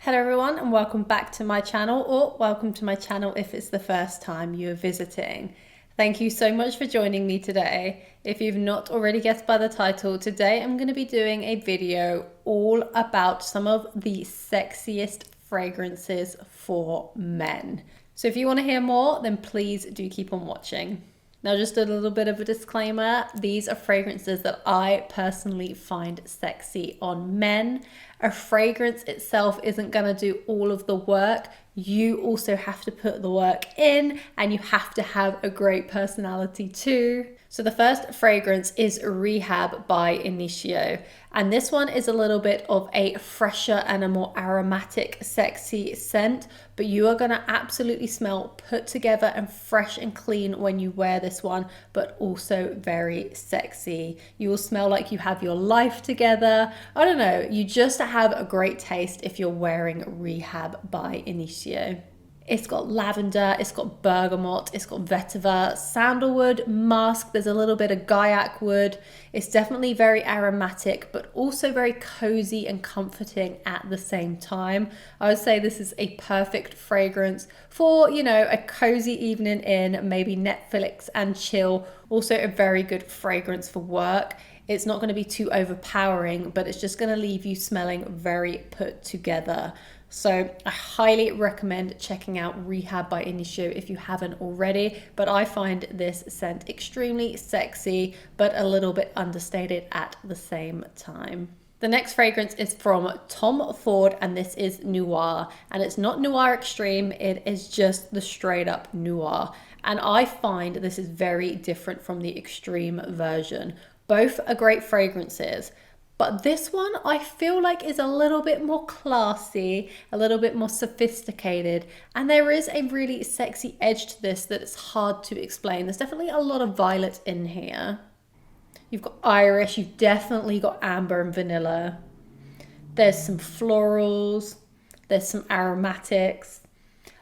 Hello everyone and welcome back to my channel, or welcome to my channel if it's the first time you're visiting. Thank you so much for joining me today. If you've not already guessed by the title, today I'm going to be doing a video all about some of the sexiest fragrances for men. So if you want to hear more, then please do keep on watching. Now, just a little bit of a disclaimer, these are fragrances that I personally find sexy on men. A fragrance itself isn't going to do all of the work. You also have to put the work in, and you have to have a great personality too. So the first fragrance is Rehab by Initio. And this one is a little bit of a fresher and a more aromatic, sexy scent, but you are gonna absolutely smell put together and fresh and clean when you wear this one, but also very sexy. You will smell like you have your life together. I don't know, you just have a great taste if you're wearing Rehab by Initio. It's got lavender, it's got bergamot, it's got vetiver, sandalwood, musk, there's a little bit of gaiac wood. It's definitely very aromatic, but also very cozy and comforting at the same time. I would say this is a perfect fragrance for, a cozy evening in, maybe Netflix and chill. Also a very good fragrance for work. It's not going to be too overpowering, but it's just going to leave you smelling very put together. So I highly recommend checking out Rehab by Initio if you haven't already, but I find this scent extremely sexy, but a little bit understated at the same time. The next fragrance is from Tom Ford, and this is Noir. And it's not Noir Extreme, it is just the straight up Noir. And I find this is very different from the Extreme version. Both are great fragrances, but this one I feel like is a little bit more classy, a little bit more sophisticated, and there is a really sexy edge to this that it's hard to explain. There's definitely a lot of violet in here. You've got iris, you've definitely got amber and vanilla. There's some florals, there's some aromatics.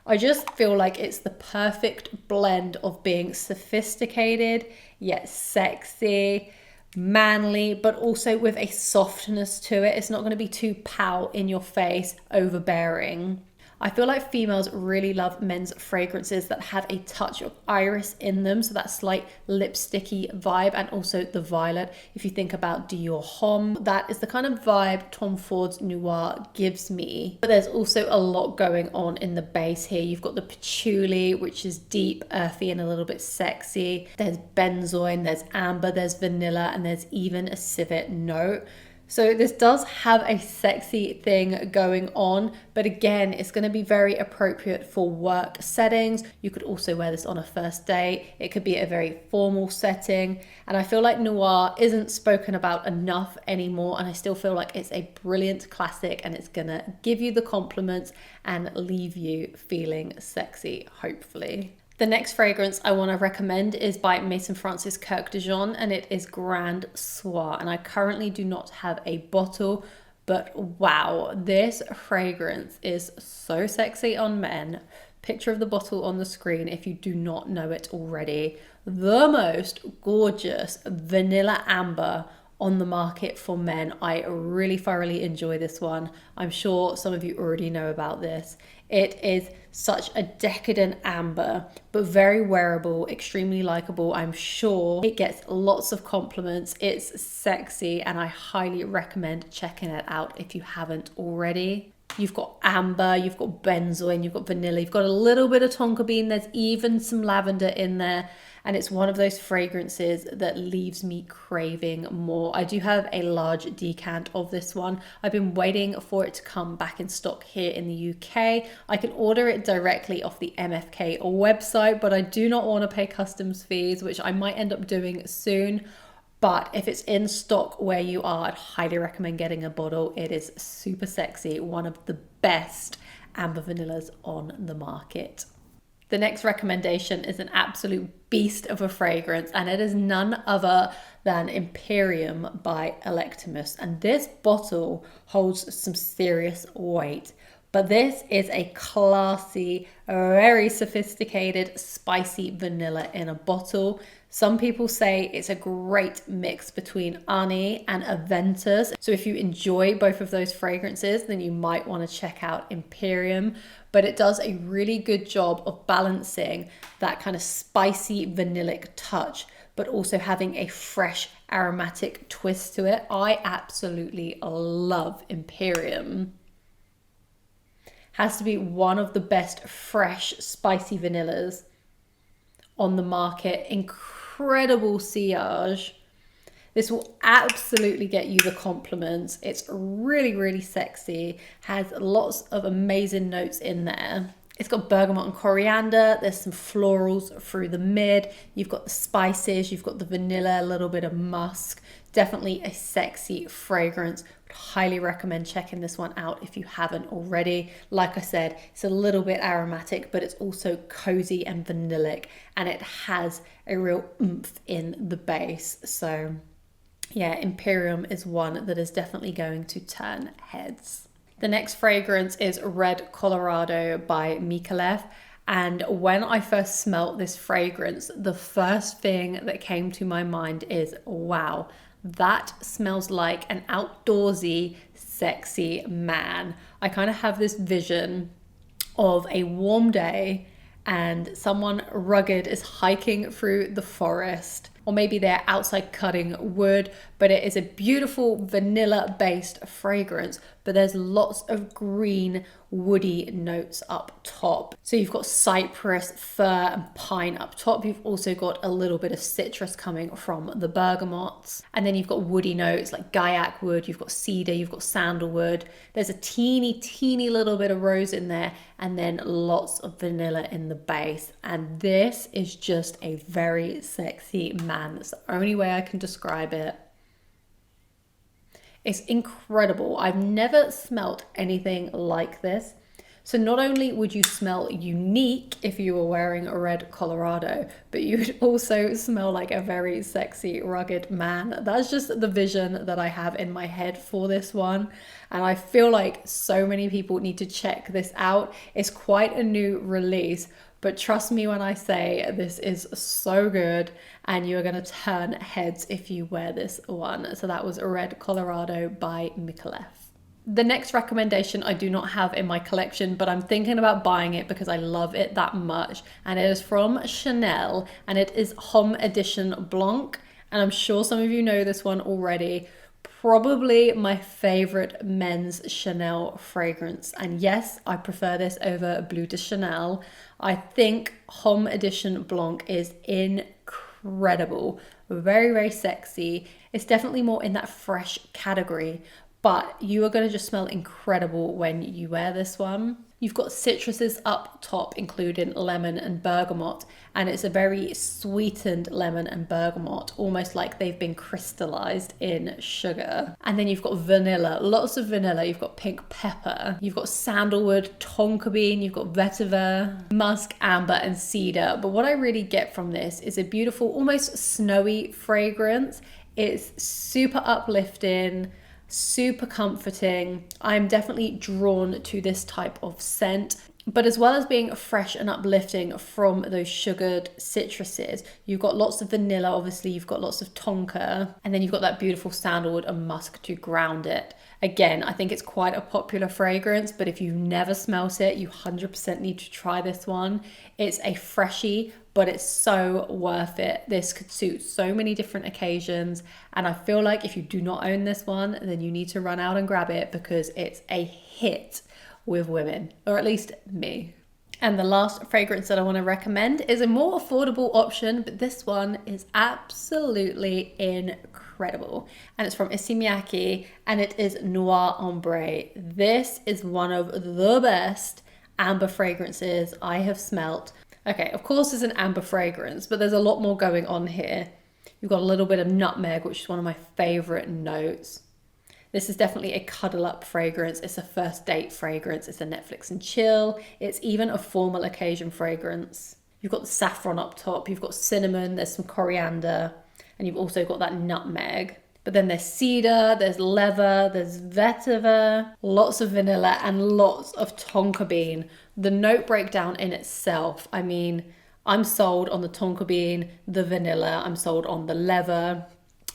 I just feel like it's the perfect blend of being sophisticated yet sexy, manly, but also with a softness to it. It's not going to be too pow in your face, overbearing. I feel like females really love men's fragrances that have a touch of iris in them, so that slight lipsticky vibe, and also the violet. If you think about Dior Homme, that is the kind of vibe Tom Ford's Noir gives me. But there's also a lot going on in the base here. You've got the patchouli, which is deep, earthy, and a little bit sexy. There's benzoin, there's amber, there's vanilla, and there's even a civet note. So this does have a sexy thing going on, but again, it's going to be very appropriate for work settings. You could also wear this on a first date. It could be a very formal setting. And I feel like Noir isn't spoken about enough anymore. And I still feel like it's a brilliant classic, and it's going to give you the compliments and leave you feeling sexy, hopefully. The next fragrance I want to recommend is by Maison Francis Kirk de Jean, and it is Grand Soir. And I currently do not have a bottle, but wow, this fragrance is so sexy on men. Picture of the bottle on the screen if you do not know it already. The most gorgeous vanilla amber on the market for men. I really thoroughly enjoy this one. I'm sure some of you already know about this. It is such a decadent amber, but very wearable, extremely likable. I'm sure it gets lots of compliments. It's sexy, and I highly recommend checking it out if you haven't already. You've got amber, you've got benzoin, you've got vanilla, you've got a little bit of tonka bean, there's even some lavender in there. And it's one of those fragrances that leaves me craving more. I do have a large decant of this one. I've been waiting for it to come back in stock here in the UK. I can order it directly off the MFK website, but I do not want to pay customs fees, which I might end up doing soon. But if it's in stock where you are, I'd highly recommend getting a bottle. It is super sexy, one of the best amber vanillas on the market. The next recommendation is an absolute beast of a fragrance, and it is none other than Imperium by Electimuss. And this bottle holds some serious weight. But this is a classy, very sophisticated, spicy vanilla in a bottle. Some people say it's a great mix between Ani and Aventus. So if you enjoy both of those fragrances, then you might want to check out Imperium. But it does a really good job of balancing that kind of spicy vanillic touch, but also having a fresh aromatic twist to it. I absolutely love Imperium. Has to be one of the best fresh spicy vanillas on the market. Incredible sillage. This will absolutely get you the compliments. It's really, really sexy. Has lots of amazing notes in there. It's got bergamot and coriander. There's some florals through the mid. You've got the spices. You've got the vanilla, a little bit of musk. Definitely a sexy fragrance. Would highly recommend checking this one out if you haven't already. Like I said, it's a little bit aromatic, but it's also cozy and vanillic, and it has a real oomph in the base. So yeah, Imperium is one that is definitely going to turn heads. The next fragrance is Red Colorado by Micallef. And when I first smelt this fragrance, the first thing that came to my mind is, wow, that smells like an outdoorsy, sexy man. I kind of have this vision of a warm day and someone rugged is hiking through the forest, or maybe they're outside cutting wood, but it is a beautiful vanilla based fragrance, but there's lots of green woody notes up top. So you've got cypress, fir and pine up top. You've also got a little bit of citrus coming from the bergamots, and then you've got woody notes like gaiac wood, you've got cedar, you've got sandalwood. There's a teeny little bit of rose in there, and then lots of vanilla in the base. And this is just a very sexy man. That's the only way I can describe it. It's incredible. I've never smelt anything like this. So not only would you smell unique if you were wearing a Red Colorado, but you would also smell like a very sexy, rugged man. That's just the vision that I have in my head for this one. And I feel like so many people need to check this out. It's quite a new release, but trust me when I say this is so good and you're going to turn heads if you wear this one. So that was Red Colorado by Micallef. The next recommendation I do not have in my collection, but I'm thinking about buying it because I love it that much. And it is from Chanel, and it is Homme Edition Blanche. And I'm sure some of you know this one already. Probably my favorite men's Chanel fragrance. And yes, I prefer this over Bleu de Chanel. I think Homme Edition Blanche is incredible. Very sexy. It's definitely more in that fresh category, but you are going to just smell incredible when you wear this one. You've got citruses up top, including lemon and bergamot, and it's a very sweetened lemon and bergamot, almost like they've been crystallized in sugar. And then you've got vanilla, lots of vanilla. You've got pink pepper, you've got sandalwood, tonka bean, you've got vetiver, musk, amber, and cedar. But what I really get from this is a beautiful, almost snowy fragrance. It's super uplifting, super comforting. I'm definitely drawn to this type of scent, but as well as being fresh and uplifting from those sugared citruses, you've got lots of vanilla, obviously you've got lots of tonka, and then you've got that beautiful sandalwood and musk to ground it. Again, I think it's quite a popular fragrance, but if you've never smelt it, you 100% need to try this one. It's a freshie, but it's so worth it. This could suit so many different occasions, and I feel like if you do not own this one, then you need to run out and grab it because it's a hit with women, or at least me. And the last fragrance that I want to recommend is a more affordable option, but this one is absolutely incredible. And it's from Issey Miyake, and it is Noir Ombre. This is one of the best amber fragrances I have smelt. Okay, of course it's an amber fragrance, but there's a lot more going on here. You've got a little bit of nutmeg, which is one of my favorite notes. This is definitely a cuddle up fragrance. It's a first date fragrance. It's a Netflix and chill. It's even a formal occasion fragrance. You've got the saffron up top. You've got cinnamon. There's some coriander, and you've also got that nutmeg. But But then there's cedar, there's leather, there's vetiver, lots of vanilla, and lots of tonka bean. The note breakdown in itself, I mean, I'm sold on the tonka bean, the vanilla, I'm sold on the leather,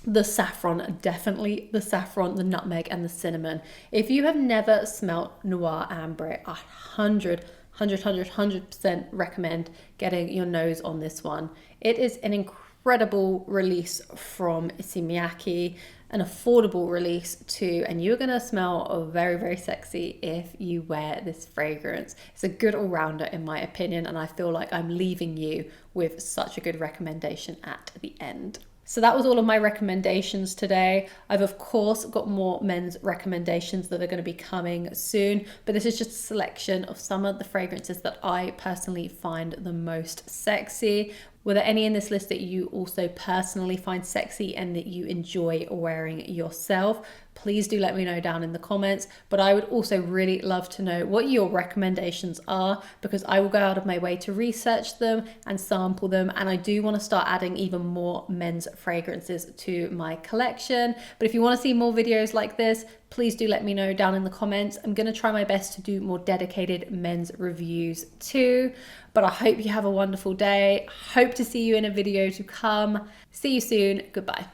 the saffron, definitely the saffron, the nutmeg, and the cinnamon. If you have never smelt Noir Ombre, 100% recommend getting your nose on this one. It is an incredible release from Issey Miyake, an affordable release too, and you're gonna smell very, very sexy if you wear this fragrance. It's a good all-rounder in my opinion, and I feel like I'm leaving you with such a good recommendation at the end. So that was all of my recommendations today. I've of course got more men's recommendations that are going to be coming soon, but this is just a selection of some of the fragrances that I personally find the most sexy. Were there any in this list that you also personally find sexy and that you enjoy wearing yourself? Please do let me know down in the comments, but I would also really love to know what your recommendations are, because I will go out of my way to research them and sample them, and I do want to start adding even more men's fragrances to my collection. But if you want to see more videos like this, please do let me know down in the comments. I'm going to try my best to do more dedicated men's reviews too. But I hope you have a wonderful day. Hope to see you in a video to come. See you soon. Goodbye.